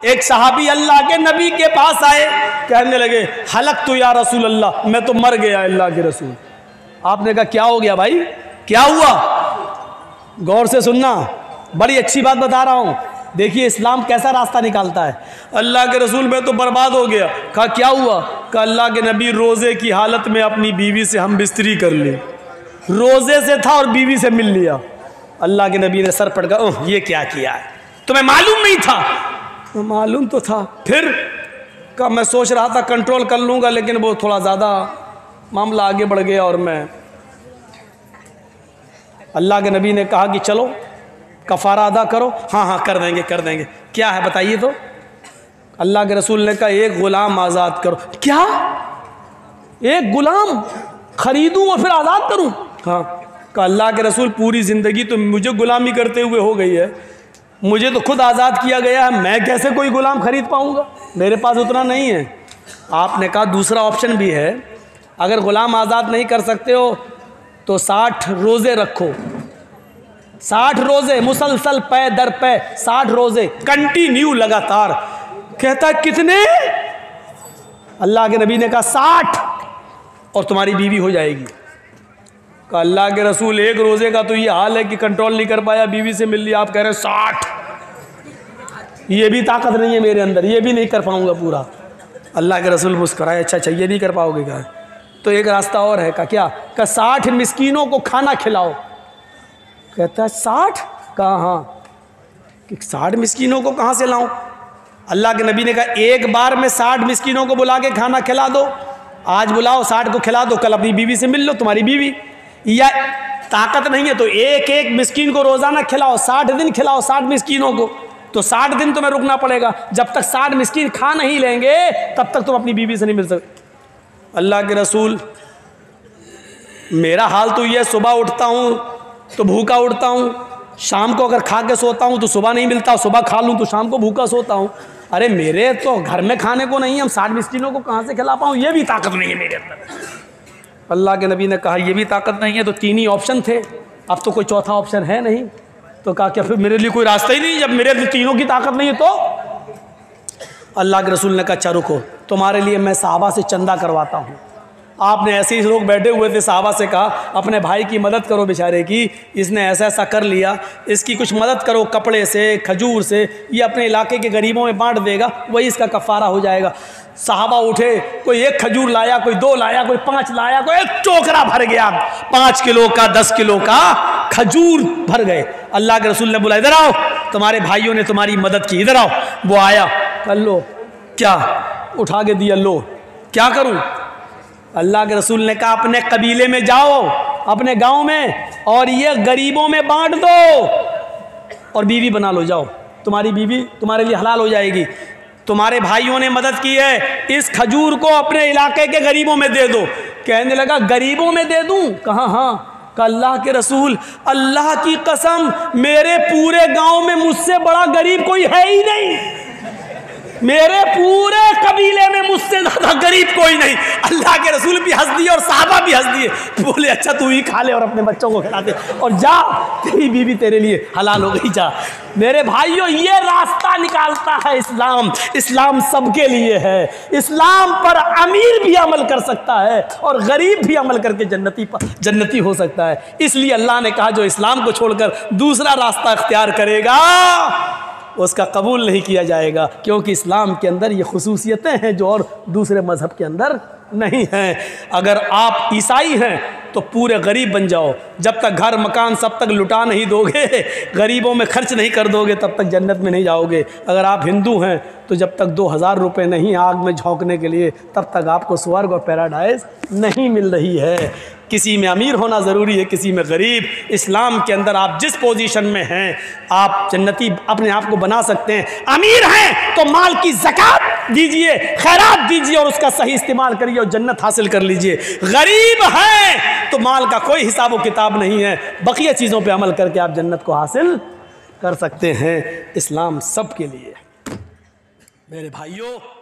एक सहाबी अल्लाह के नबी के पास आए, कहने लगे हलक तू या रसूल अल्लाह, मैं तो मर गया अल्लाह के रसूल। आपने कहा क्या हो गया भाई, क्या हुआ? गौर से सुनना, बड़ी अच्छी बात बता रहा हूँ। देखिए इस्लाम कैसा रास्ता निकालता है। अल्लाह के रसूल मैं तो बर्बाद हो गया। कहा क्या हुआ? कहा अल्लाह के नबी रोज़े की हालत में अपनी बीवी से हम बिस्तरी कर ली, रोज़े से था और बीवी से मिल लिया। अल्लाह के नबी ने सर पटका, ओह ये क्या किया है, तुम्हें मालूम नहीं था? तो मालूम तो था। फिर कहा मैं सोच रहा था कंट्रोल कर लूँगा, लेकिन वो थोड़ा ज़्यादा मामला आगे बढ़ गया और मैं। अल्लाह के नबी ने कहा कि चलो कफ़ारा अदा करो। हाँ हाँ कर देंगे कर देंगे। क्या है बताइए तो? अल्लाह के रसूल ने कहा एक ग़ुलाम आज़ाद करो। क्या एक ग़ुलाम ख़रीदूँ और फिर आज़ाद करूँ? हाँ। कहा अल्लाह के रसूल पूरी ज़िंदगी तो मुझे ग़ुलामी करते हुए हो गई है, मुझे तो खुद आज़ाद किया गया है, मैं कैसे कोई ग़ुलाम ख़रीद पाऊँगा, मेरे पास उतना नहीं है। आपने कहा दूसरा ऑप्शन भी है, अगर ग़ुलाम आज़ाद नहीं कर सकते हो तो 60 रोज़े रखो, 60 रोज़े मुसलसल पै दर पै, 60 रोज़े कंटिन्यू लगातार। कहता है कितने? अल्लाह के नबी ने कहा 60 और तुम्हारी बीवी हो जाएगी। कहा अल्लाह के रसूल एक रोज़े का तो ये हाल है कि कंट्रोल नहीं कर पाया, बीवी से मिल लिया, आप कह रहे हैं 60? ये भी ताकत नहीं है मेरे अंदर, ये भी नहीं कर पाऊँगा पूरा। अल्लाह के रसूल मुस्कराए, अच्छा अच्छा ये नहीं कर पाओगे क्या? तो एक रास्ता और है। का क्या? का 60 मिस्कीनों को खाना खिलाओ। कहता है 60? कहा हाँ। कि 60 मिस्कीनों को कहाँ से लाऊं? अल्लाह के नबी ने कहा एक बार में 60 मिस्कीनों को बुला के खाना खिला दो, आज बुलाओ 60 को खिला दो, कल अपनी बीवी से मिल लो, तुम्हारी बीवी। या ताकत नहीं है तो एक एक मिस्कीन को रोज़ाना खिलाओ, 60 दिन खिलाओ 60 मिस्कीनों को, तो 60 दिन तुम्हें रुकना पड़ेगा। जब तक 60 मिस्कीन खा नहीं लेंगे तब तक तुम अपनी बीवी से नहीं मिल सकते। अल्लाह के रसूल मेरा हाल तो ये, सुबह उठता हूँ तो भूखा उठता हूँ, शाम को अगर खा के सोता हूँ तो सुबह नहीं मिलता, सुबह खा लूँ तो शाम को भूखा सोता हूँ। अरे मेरे तो घर में खाने को नहीं है, हम 60 मिस्कीनों को कहाँ से खिला पाऊँ? ये भी ताकत नहीं है मेरे अंदर। अल्लाह के नबी ने कहा ये भी ताकत नहीं है, तो 3 ही ऑप्शन थे, अब तो कोई चौथा ऑप्शन है नहीं। तो कहा क्या फिर मेरे लिए कोई रास्ता ही नहीं, जब मेरे लिए तीनों की ताकत नहीं है तो? अल्लाह के रसूल ने कहा अच्छा रुको, तुम्हारे लिए मैं सहाबा से चंदा करवाता हूँ। आपने ऐसे ही लोग बैठे हुए थे, सहाबा से कहा अपने भाई की मदद करो बेचारे की, इसने ऐसा ऐसा कर लिया, इसकी कुछ मदद करो कपड़े से, खजूर से, ये अपने इलाके के गरीबों में बांट देगा, वही इसका कफ़ारा हो जाएगा। सहाबा उठे, कोई 1 खजूर लाया, कोई 2 लाया, कोई 5 लाया, कोई 1 टोकरा भर गया, 5 किलो का 10 किलो का खजूर भर गए। अल्लाह के रसूल ने बोला इधर आओ, तुम्हारे भाइयों ने तुम्हारी मदद की, इधर आओ। वो आया, कर लो। क्या? उठा के दिया, लो क्या करूं? अल्लाह के रसूल ने कहा अपने कबीले में जाओ, अपने गांव में, और ये गरीबों में बांट दो और बीवी बना लो, जाओ तुम्हारी बीवी तुम्हारे लिए हलाल हो जाएगी। तुम्हारे भाइयों ने मदद की है, इस खजूर को अपने इलाके के गरीबों में दे दो। कहने लगा गरीबों में दे दूं? कहा हाँ। कहा अल्लाह के रसूल अल्लाह की कसम मेरे पूरे गांव में मुझसे बड़ा गरीब कोई है ही नहीं, मेरे पूरे कबीले में मुझसे ज़्यादा गरीब कोई नहीं। अल्लाह के रसूल भी हंस दिए और सहाबा भी हंस दिए, बोले अच्छा तू ही खा ले और अपने बच्चों को खिला दे और जा, तेरी बीवी तेरे लिए हलाल हो गई, जा। मेरे भाइयों ये रास्ता निकालता है इस्लाम। इस्लाम सबके लिए है। इस्लाम पर अमीर भी अमल कर सकता है और गरीब भी अमल करके जन्नती हो सकता है। इसलिए अल्लाह ने कहा जो इस्लाम को छोड़कर दूसरा रास्ता अख्तियार करेगा उसका कबूल नहीं किया जाएगा, क्योंकि इस्लाम के अंदर ये खुसूसियतें हैं जो और दूसरे मज़हब के अंदर नहीं हैं। अगर आप ईसाई हैं तो पूरे गरीब बन जाओ, जब तक घर मकान सब तक लुटा नहीं दोगे, गरीबों में खर्च नहीं कर दोगे, तब तक जन्नत में नहीं जाओगे। अगर आप हिंदू हैं तो जब तक 2000 रुपये नहीं आग में झोंकने के लिए, तब तक आपको स्वर्ग और पैराडाइज नहीं मिल रही है। किसी में अमीर होना ज़रूरी है, किसी में गरीब। इस्लाम के अंदर आप जिस पोजीशन में हैं आप जन्नती अपने आप को बना सकते हैं। अमीर हैं तो माल की ज़कात दीजिए, खैरात दीजिए और उसका सही इस्तेमाल करिए और जन्नत हासिल कर लीजिए। गरीब हैं तो माल का कोई हिसाब व किताब नहीं है, बकिया चीज़ों पे अमल करके आप जन्नत को हासिल कर सकते हैं। इस्लाम सब के लिए मेरे भाइयों।